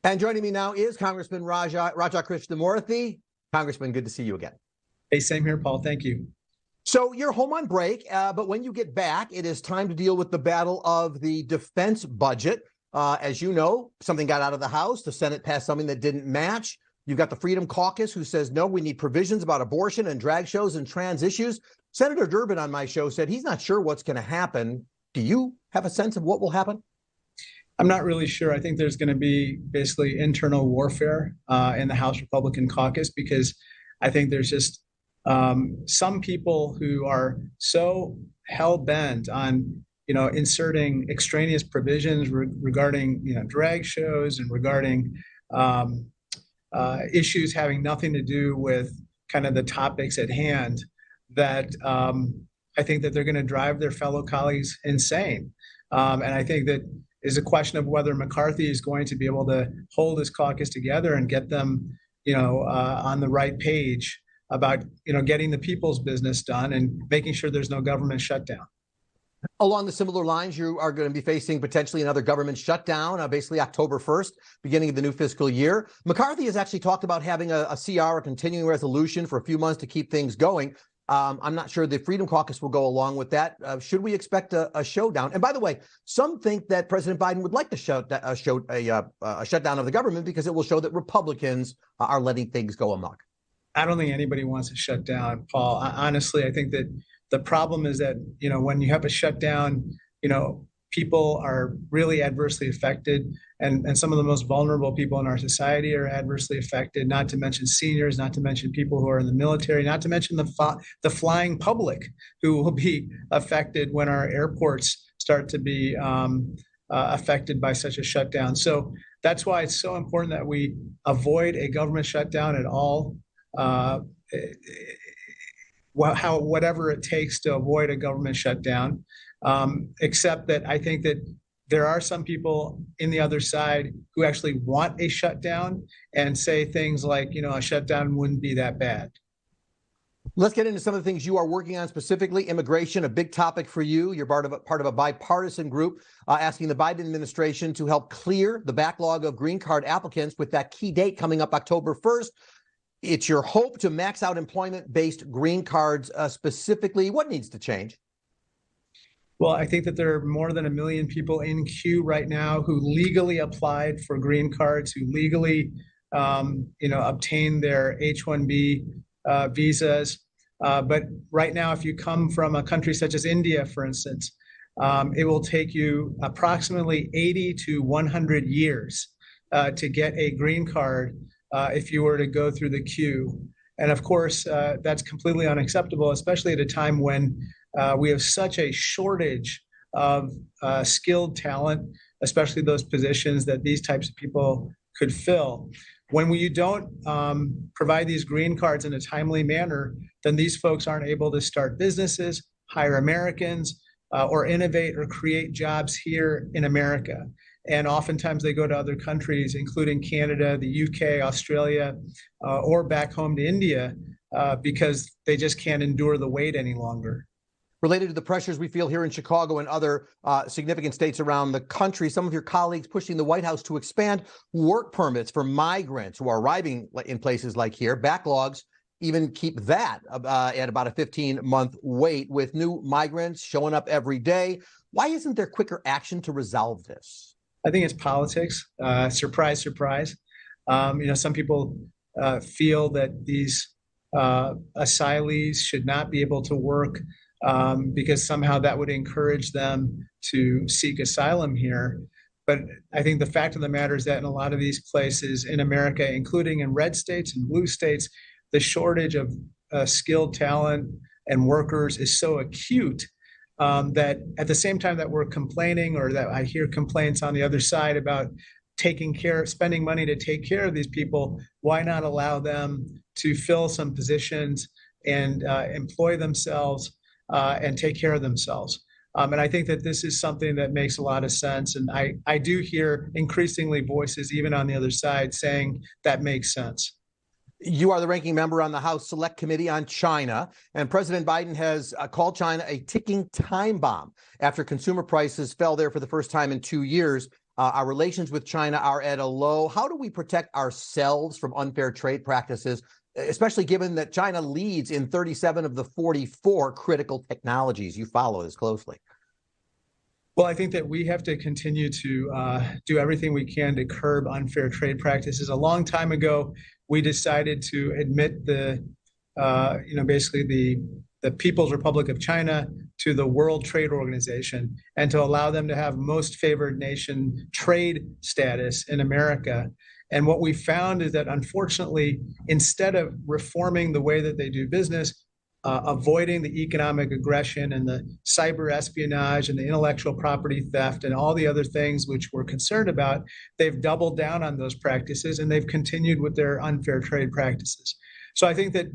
And joining me now is Congressman Raja Krishnmoorthi. Congressman, good to see you again. Hey, same here, Paul. Thank you. So you're home on break, but when you get back, it is time to deal with the battle of the defense budget. As you know, something got out of the House. The Senate passed something that didn't match. You've got the Freedom Caucus who says, no, we need provisions about abortion and drag shows and trans issues. Senator Durbin on my show said he's not sure what's going to happen. Do you have a sense of what will happen? I'm not really sure. I think there's going to be basically internal warfare in the House Republican caucus, because I think there's just some people who are so hell-bent on, inserting extraneous provisions regarding, drag shows and regarding issues having nothing to do with kind of the topics at hand, that I think that they're going to drive their fellow colleagues insane. And I think that is a question of whether McCarthy is going to be able to hold his caucus together and get them, on the right page about, getting the people's business done and making sure there's no government shutdown. Along the similar lines, you are going to be facing potentially another government shutdown, basically October 1st, beginning of the new fiscal year. McCarthy has actually talked about having a CR, a continuing resolution, for a few months to keep things going. I'm not sure the Freedom Caucus will go along with that. Should we expect a showdown? And by the way, some think that President Biden would like to a shutdown of the government because it will show that Republicans are letting things go amok. I don't think anybody wants to shut down, Paul. Honestly, I think that the problem is that, when you have a shutdown, people are really adversely affected, and some of the most vulnerable people in our society are adversely affected, not to mention seniors, not to mention people who are in the military, not to mention the flying public who will be affected when our airports start to be affected by such a shutdown. So that's why it's so important that we avoid a government shutdown at all. Whatever it takes to avoid a government shutdown, except that I think that there are some people in the other side who actually want a shutdown and say things like, a shutdown wouldn't be that bad. Let's get into some of the things you are working on, specifically immigration, a big topic for you. You're part of a bipartisan group asking the Biden administration to help clear the backlog of green card applicants with that key date coming up October 1st. It's your hope to max out employment-based green cards. Specifically, what needs to change? Well, I think that there are more than 1 million people in queue right now who legally applied for green cards, who legally, obtained their H-1B visas. But right now, if you come from a country such as India, for instance, it will take you approximately 80 to 100 years to get a green card if you were to go through the queue. And of course, that's completely unacceptable, especially at a time when we have such a shortage of skilled talent, especially those positions that these types of people could fill. When you don't provide these green cards in a timely manner, then these folks aren't able to start businesses, hire Americans, or innovate or create jobs here in America. And oftentimes they go to other countries, including Canada, the UK, Australia, or back home to India, because they just can't endure the wait any longer. Related to the pressures we feel here in Chicago and other significant states around the country, some of your colleagues pushing the White House to expand work permits for migrants who are arriving in places like here. Backlogs even keep that at about a 15-month wait, with new migrants showing up every day. Why isn't there quicker action to resolve this? I think it's politics. Surprise, surprise. Some people feel that these asylees should not be able to work because somehow that would encourage them to seek asylum here. But I think the fact of the matter is that in a lot of these places in America, including in red states and blue states, the shortage of skilled talent and workers is so acute that at the same time that we're complaining, or that I hear complaints on the other side about spending money to take care of these people, why not allow them to fill some positions and employ themselves and take care of themselves? And I think that this is something that makes a lot of sense. And I do hear increasingly voices, even on the other side, saying that makes sense. You are the ranking member on the House Select Committee on China, and President Biden has called China a ticking time bomb after consumer prices fell there for the first time in 2 years. Our relations with China are at a low. How do we protect ourselves from unfair trade practices, especially given that China leads in 37 of the 44 critical technologies? You follow this closely. Well, I think that we have to continue to do everything we can to curb unfair trade practices. A long time ago, we decided to admit basically the People's Republic of China to the World Trade Organization and to allow them to have most favored nation trade status in America. And what we found is that, unfortunately, instead of reforming the way that they do business, avoiding the economic aggression and the cyber espionage and the intellectual property theft and all the other things which we're concerned about, they've doubled down on those practices and they've continued with their unfair trade practices. So I think that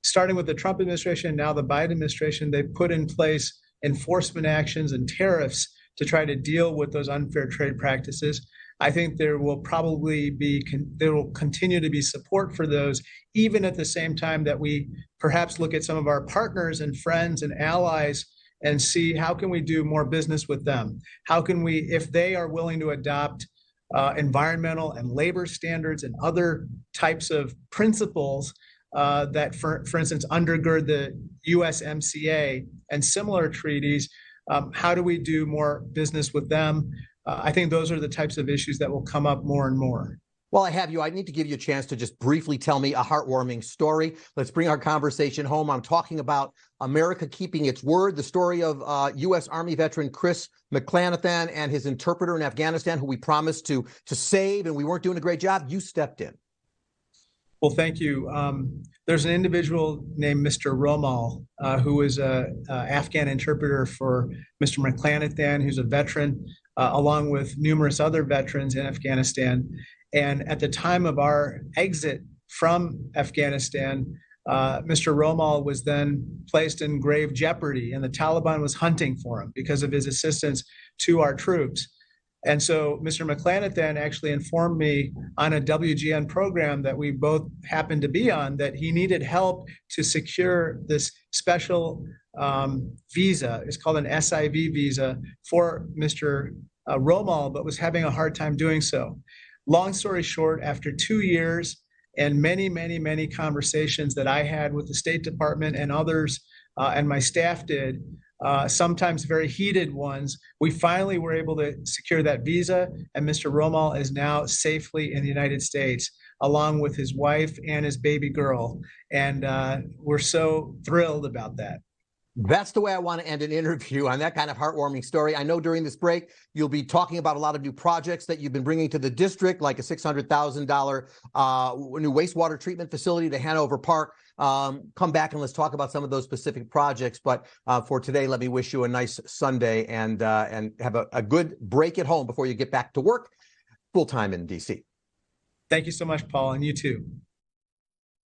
starting with the Trump administration, now the Biden administration, they've put in place enforcement actions and tariffs to try to deal with those unfair trade practices. I think there will continue to be support for those, even at the same time that we perhaps look at some of our partners and friends and allies and see how can we do more business with them? How can we, if they are willing to adopt environmental and labor standards and other types of principles that, for instance, undergird the USMCA and similar treaties, how do we do more business with them? I think those are the types of issues that will come up more and more. Well, I have you. I need to give you a chance to just briefly tell me a heartwarming story. Let's bring our conversation home. I'm talking about America keeping its word, the story of U.S. Army veteran Chris McClanathan and his interpreter in Afghanistan, who we promised to save, and we weren't doing a great job. You stepped in. Well, thank you. There's an individual named Mr. Romal, who is an Afghan interpreter for Mr. McClanathan, who's a veteran, along with numerous other veterans in Afghanistan. And at the time of our exit from Afghanistan, Mr. Romal was then placed in grave jeopardy, and the Taliban was hunting for him because of his assistance to our troops. And so Mr. McClanathan actually informed me on a WGN program that we both happened to be on that he needed help to secure this special visa. It's called an SIV visa for Mr. Romal, but was having a hard time doing so. Long story short, after 2 years and many conversations that I had with the State Department and others, and my staff did, sometimes very heated ones, we finally were able to secure that visa, and Mr. Romal is now safely in the United States, along with his wife and his baby girl. And we're so thrilled about that. That's the way I want to end an interview, on that kind of heartwarming story. I know during this break, you'll be talking about a lot of new projects that you've been bringing to the district, like a $600,000 new wastewater treatment facility to Hanover Park. Come back and let's talk about some of those specific projects. But for today, let me wish you a nice Sunday and have a good break at home before you get back to work full time in D.C. Thank you so much, Paul, and you too.